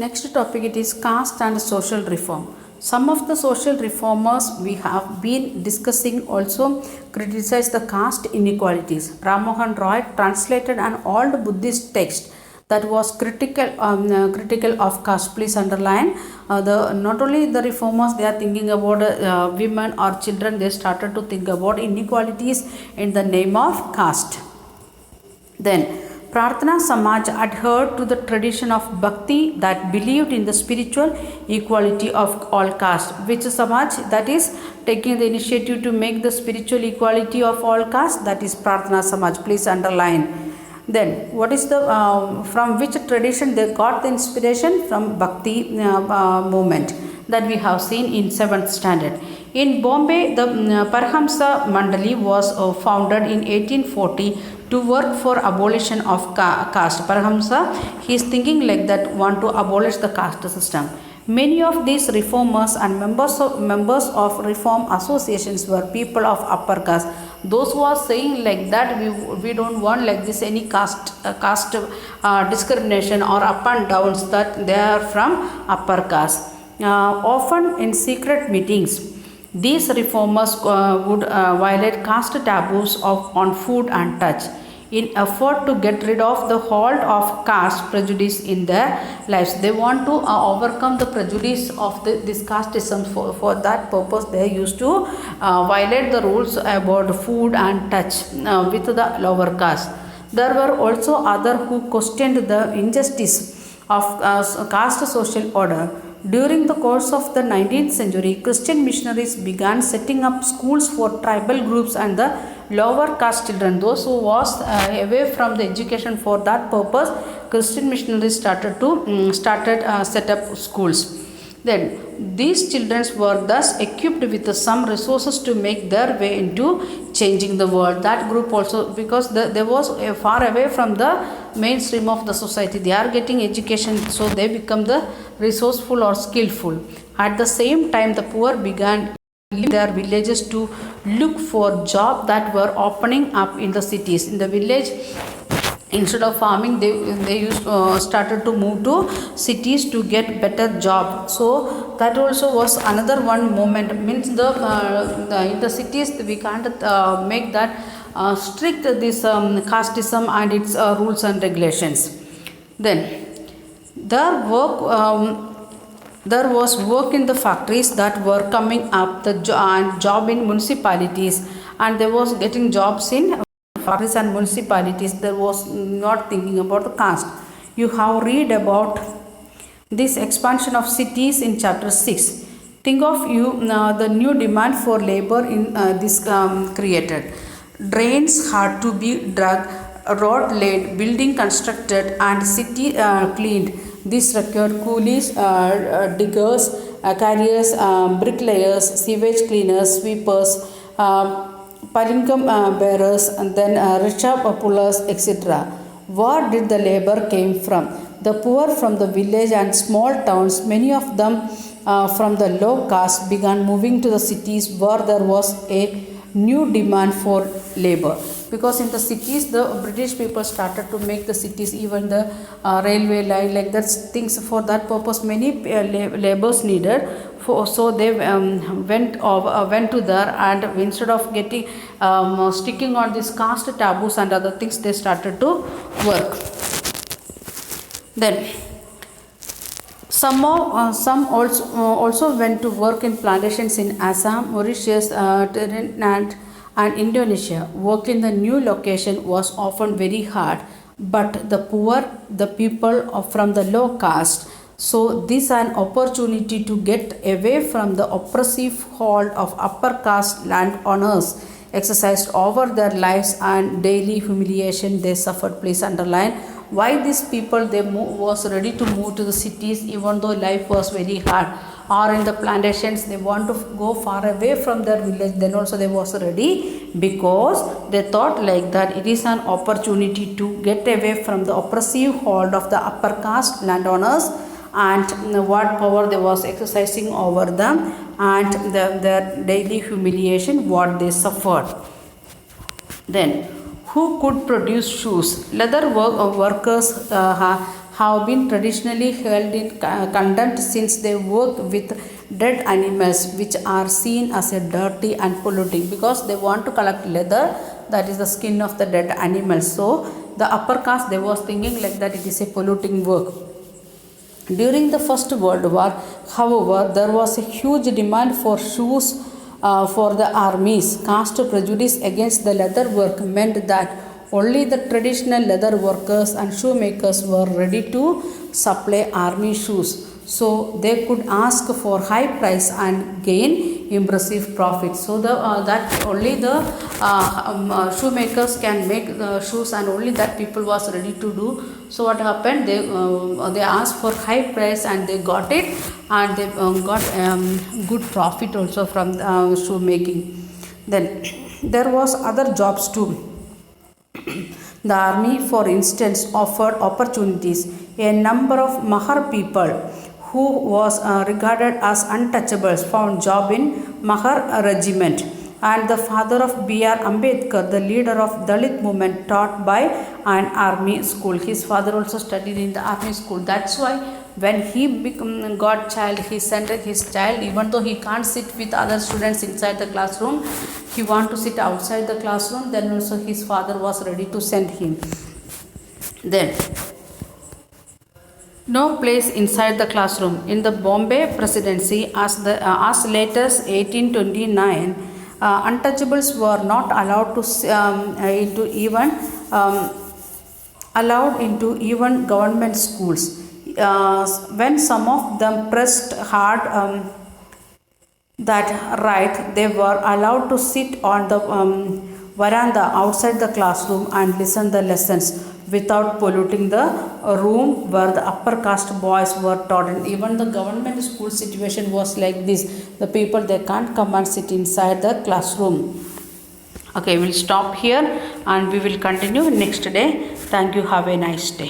Next topic it is caste and social reform. Some of the social reformers we have been discussing also criticize the caste inequalities. Ramohan Roy translated an old Buddhist text that was critical of caste. Please underline the not only the reformers they are thinking about women or children, they started to think about inequalities in the name of caste. Then Prarthana Samaj adhered to the tradition of Bhakti that believed in the spiritual equality of all castes. Which Samaj? That is taking the initiative to make the spiritual equality of all castes, that is Prarthana Samaj. Please underline. Then what is the from which tradition they got the inspiration? From Bhakti movement that we have seen in 7th standard. In Bombay, the Parhamsa Mandali was founded in 1840 to work for abolition of caste. Parhamsa, he is thinking like that, want to abolish the caste system. Many of these reformers and members of reform associations were people of upper caste. Those who are saying like that, we don't want like this any caste discrimination or up and downs, that they are from upper caste. Often in secret meetings, these reformers would violate caste taboos on food and touch in effort to get rid of the hold of caste prejudice in their lives. They want to overcome the prejudice of this casteism. For that purpose, they used to violate the rules about food and touch with the lower caste. There were also others who questioned the injustice of caste social order. During the course of the 19th century, Christian missionaries began setting up schools for tribal groups and the lower caste children. Those who was away from the education, for that purpose, Christian missionaries started set up schools. Then these children were thus equipped with some resources to make their way into changing the world. That group also, because they was far away from the mainstream of the society, they are getting education, so they become the resourceful or skillful. At the same time, the poor began leave their villages to look for jobs that were opening up in the cities. In the village, instead of farming, they used started to move to cities to get better job. So that also was another one moment. Means the in the cities we can't make that strict this casteism and its rules and regulations. Then there was work in the factories that were coming up, the job in municipalities, and there was getting jobs in factories and municipalities. There was not thinking about the caste. You have read about this expansion of cities in chapter 6. Think of the new demand for labor in this created. Drains had to be dug, road laid, building constructed, and city cleaned. This required coolies, diggers, carriers, bricklayers, sewage cleaners, sweepers, palinkam bearers, and then rickshaw pullers, etc. Where did the labor came from? The poor from the village and small towns, many of them from the low caste, began moving to the cities where there was a new demand for labor. Because in the cities, the British people started to make the cities, even the railway line, like that things. For that purpose, many labors needed. So they went to there, and instead of getting sticking on these caste taboos and other things, they started to work. Then some also went to work in plantations in Assam, Mauritius, Trinidad, and Indonesia. Work in the new location was often very hard, but the poor, the people from the low caste, so this is an opportunity to get away from the oppressive hold of upper caste landowners exercised over their lives and daily humiliation they suffered. Please underline why these people was ready to move to the cities even though life was very hard, or in the plantations they want to go far away from their village, then also they was ready, because they thought like that it is an opportunity to get away from the oppressive hold of the upper caste landowners and what power they was exercising over them, and their daily humiliation what they suffered. Then who could produce shoes? Leather workers have been traditionally held in contempt since they work with dead animals which are seen as a dirty and polluting, because they want to collect leather, that is the skin of the dead animals. So the upper caste, they was thinking like that it is a polluting work. During the First World War, however, there was a huge demand for shoes for the armies. Caste prejudice against the leather work meant that only the traditional leather workers and shoemakers were ready to supply army shoes. So they could ask for high price and gain impressive profit. So that only the shoemakers can make the shoes, and only that people was ready to do. So what happened, they asked for high price and they got it, and they got good profit also from shoemaking. Then there was other jobs too. The army, for instance, offered opportunities. A number of Mahar people who was regarded as untouchables found job in Mahar regiment. And the father of B.R. Ambedkar, the leader of Dalit movement, taught by an army school. His father also studied in the army school. That's why when he got child, he sent his child, even though he can't sit with other students inside the classroom, he want to sit outside the classroom, then also his father was ready to send him. Then no place inside the classroom. In the Bombay presidency, as late as 1829, untouchables were not allowed to into even government schools. When some of them pressed hard that right, they were allowed to sit on the veranda outside the classroom and listen the lessons without polluting the room where the upper caste boys were taught. And even the government school situation was like this. The people, they can't come and sit inside the classroom. Okay, we'll stop here and we will continue next day. Thank you. Have a nice day.